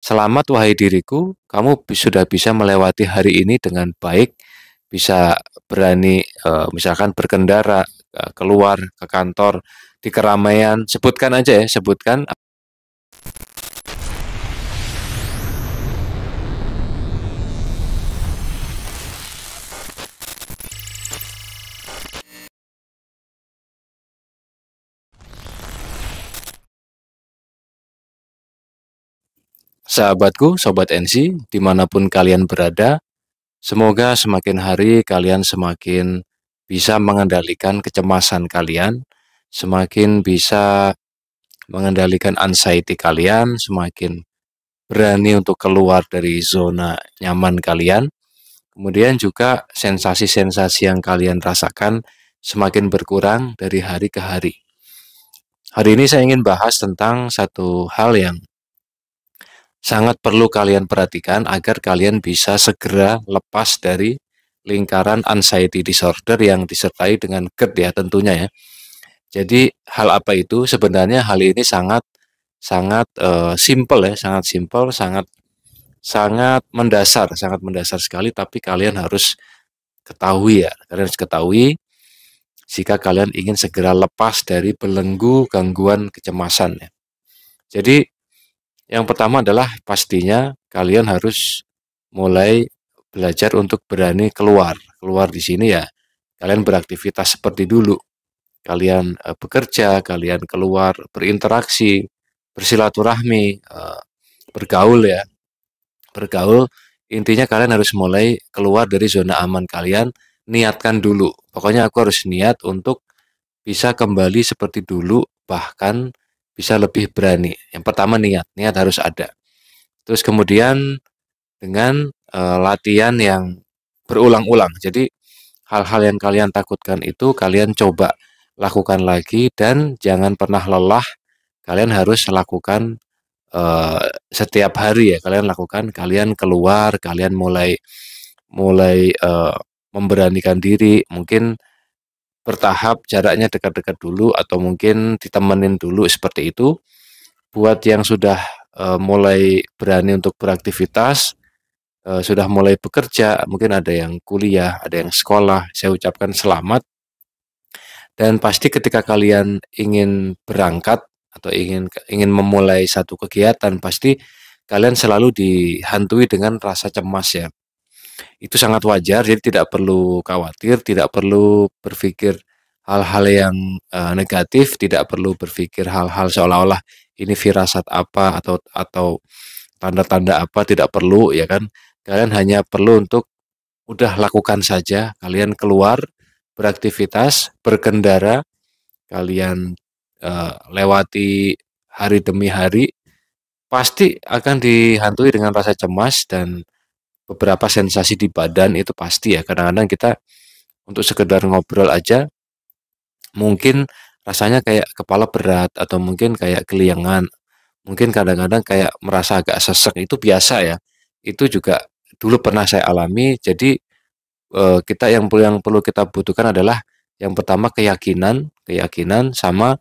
"Selamat wahai diriku, kamu sudah bisa melewati hari ini dengan baik, bisa berani misalkan berkendara, keluar ke kantor, di keramaian." Sebutkan aja ya, sebutkan. Sahabatku, Sobat NC, dimanapun kalian berada, semoga semakin hari kalian semakin bisa mengendalikan kecemasan kalian, semakin bisa mengendalikan anxiety kalian, semakin berani untuk keluar dari zona nyaman kalian. Kemudian juga sensasi-sensasi yang kalian rasakan semakin berkurang dari hari ke hari. Hari ini saya ingin bahas tentang satu hal yang sangat perlu kalian perhatikan agar kalian bisa segera lepas dari lingkaran anxiety disorder yang disertai dengan GERD ya tentunya ya. Jadi hal apa itu? Sebenarnya hal ini sangat sangat simple ya, sangat simple, sangat sangat mendasar sekali, tapi kalian harus ketahui ya, kalian harus ketahui jika kalian ingin segera lepas dari belenggu gangguan kecemasan ya. Jadi yang pertama adalah pastinya kalian harus mulai belajar untuk berani keluar. Keluar di sini ya, kalian beraktivitas seperti dulu. Kalian bekerja, kalian keluar berinteraksi, bersilaturahmi, bergaul ya. Bergaul, intinya kalian harus mulai keluar dari zona aman kalian, niatkan dulu. Pokoknya aku harus niat untuk bisa kembali seperti dulu, bahkan bisa lebih berani. Yang pertama niat, niat harus ada. Terus kemudian dengan latihan yang berulang-ulang. Jadi hal-hal yang kalian takutkan itu kalian coba lakukan lagi dan jangan pernah lelah. Kalian harus lakukan setiap hari ya. Kalian lakukan, kalian keluar, kalian mulai mulai memberanikan diri. Mungkin bertahap jaraknya dekat-dekat dulu atau mungkin ditemenin dulu seperti itu. Buat yang sudah mulai berani untuk beraktivitas, sudah mulai bekerja, mungkin ada yang kuliah, ada yang sekolah, saya ucapkan selamat. Dan pasti ketika kalian ingin berangkat atau ingin memulai satu kegiatan, pasti kalian selalu dihantui dengan rasa cemas ya. Itu sangat wajar, jadi tidak perlu khawatir, tidak perlu berpikir hal-hal yang negatif, tidak perlu berpikir hal-hal seolah-olah ini firasat apa atau tanda-tanda apa, tidak perlu ya kan. Kalian hanya perlu untuk udah lakukan saja, kalian keluar beraktivitas, berkendara, kalian lewati hari demi hari, pasti akan dihantui dengan rasa cemas dan beberapa sensasi di badan itu pasti ya. Kadang-kadang kita untuk sekedar ngobrol aja mungkin rasanya kayak kepala berat atau mungkin kayak keliengan, mungkin kadang-kadang kayak merasa agak sesek, itu biasa ya. Itu juga dulu pernah saya alami. Jadi kita yang perlu kita butuhkan adalah yang pertama keyakinan, keyakinan sama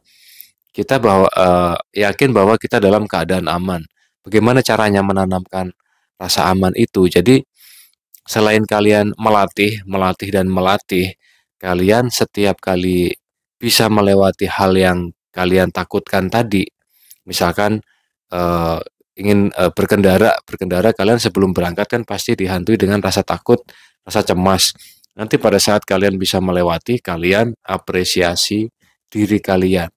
kita bahwa yakin bahwa kita dalam keadaan aman. Bagaimana caranya menanamkan rasa aman itu? Jadi selain kalian melatih, melatih dan melatih, kalian setiap kali bisa melewati hal yang kalian takutkan tadi. Misalkan eh, ingin berkendara kalian sebelum berangkat kan pasti dihantui dengan rasa takut, rasa cemas. Nanti pada saat kalian bisa melewati, kalian apresiasi diri kalian.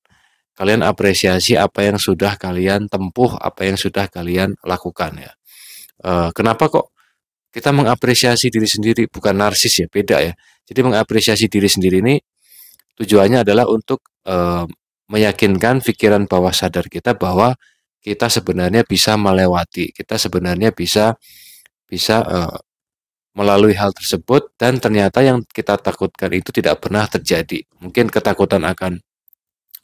Kalian apresiasi apa yang sudah kalian tempuh, apa yang sudah kalian lakukan ya. Kenapa kok kita mengapresiasi diri sendiri, bukan narsis ya, beda ya. Jadi mengapresiasi diri sendiri ini tujuannya adalah untuk meyakinkan pikiran bawah sadar kita bahwa kita sebenarnya bisa melewati, kita sebenarnya bisa bisa melalui hal tersebut dan ternyata yang kita takutkan itu tidak pernah terjadi. Mungkin ketakutan akan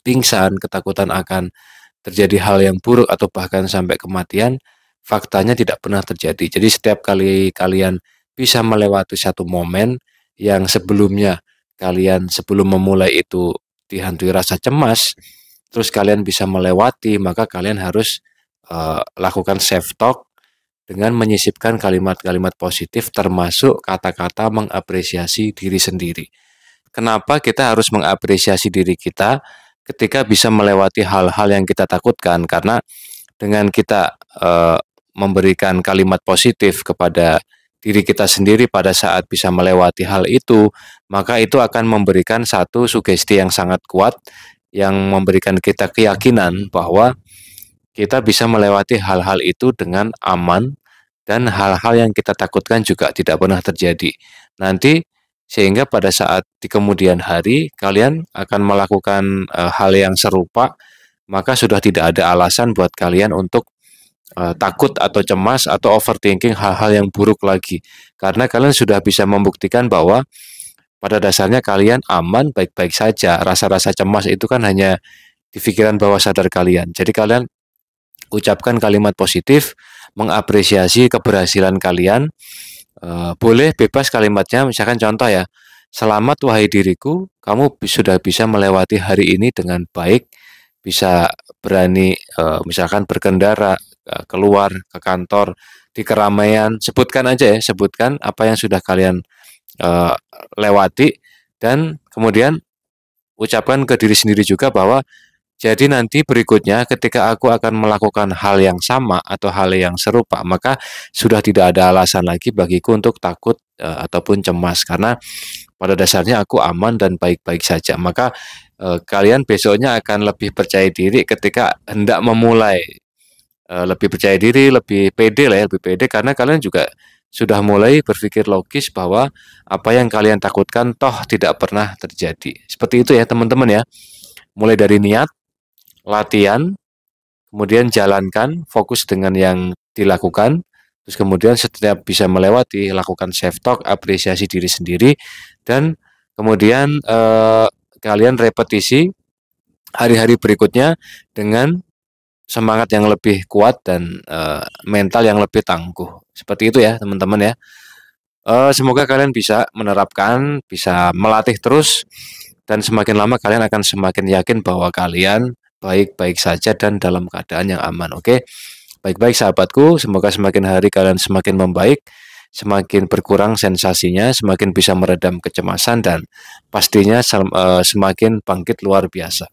pingsan, ketakutan akan terjadi hal yang buruk atau bahkan sampai kematian, faktanya tidak pernah terjadi. Jadi setiap kali kalian bisa melewati satu momen yang sebelumnya kalian sebelum memulai itu dihantui rasa cemas, terus kalian bisa melewati, maka kalian harus lakukan self talk, dengan menyisipkan kalimat-kalimat positif termasuk kata-kata mengapresiasi diri sendiri. Kenapa kita harus mengapresiasi diri kita ketika bisa melewati hal-hal yang kita takutkan? Karena dengan kita memberikan kalimat positif kepada diri kita sendiri pada saat bisa melewati hal itu, maka itu akan memberikan satu sugesti yang sangat kuat yang memberikan kita keyakinan bahwa kita bisa melewati hal-hal itu dengan aman dan hal-hal yang kita takutkan juga tidak pernah terjadi. Nanti sehingga pada saat di kemudian hari kalian akan melakukan hal yang serupa, maka sudah tidak ada alasan buat kalian untuk takut atau cemas atau overthinking hal-hal yang buruk lagi. Karena kalian sudah bisa membuktikan bahwa pada dasarnya kalian aman, baik-baik saja. Rasa-rasa cemas itu kan hanya di pikiran bawah sadar kalian. Jadi kalian ucapkan kalimat positif, mengapresiasi keberhasilan kalian. Boleh bebas kalimatnya, misalkan contoh ya, selamat wahai diriku, kamu sudah bisa melewati hari ini dengan baik, bisa berani misalkan berkendara, keluar ke kantor, di keramaian, sebutkan aja ya, sebutkan apa yang sudah kalian lewati, dan kemudian ucapkan ke diri sendiri juga bahwa jadi nanti berikutnya ketika aku akan melakukan hal yang sama atau hal yang serupa, maka sudah tidak ada alasan lagi bagiku untuk takut ataupun cemas karena pada dasarnya aku aman dan baik-baik saja. Maka kalian besoknya akan lebih percaya diri ketika hendak memulai, lebih percaya diri, lebih pede lah ya, lebih pede karena kalian juga sudah mulai berpikir logis bahwa apa yang kalian takutkan toh tidak pernah terjadi. Seperti itu ya teman-teman ya. Mulai dari niat, latihan, kemudian jalankan, fokus dengan yang dilakukan, terus kemudian setiap bisa melewati, lakukan self-talk, apresiasi diri sendiri, dan kemudian kalian repetisi hari-hari berikutnya dengan semangat yang lebih kuat dan mental yang lebih tangguh. Seperti itu ya teman-teman ya. Semoga kalian bisa menerapkan, bisa melatih terus, dan semakin lama kalian akan semakin yakin bahwa kalian baik-baik saja dan dalam keadaan yang aman. Oke, baik-baik sahabatku, semoga semakin hari kalian semakin membaik, semakin berkurang sensasinya, semakin bisa meredam kecemasan, dan pastinya semakin bangkit luar biasa.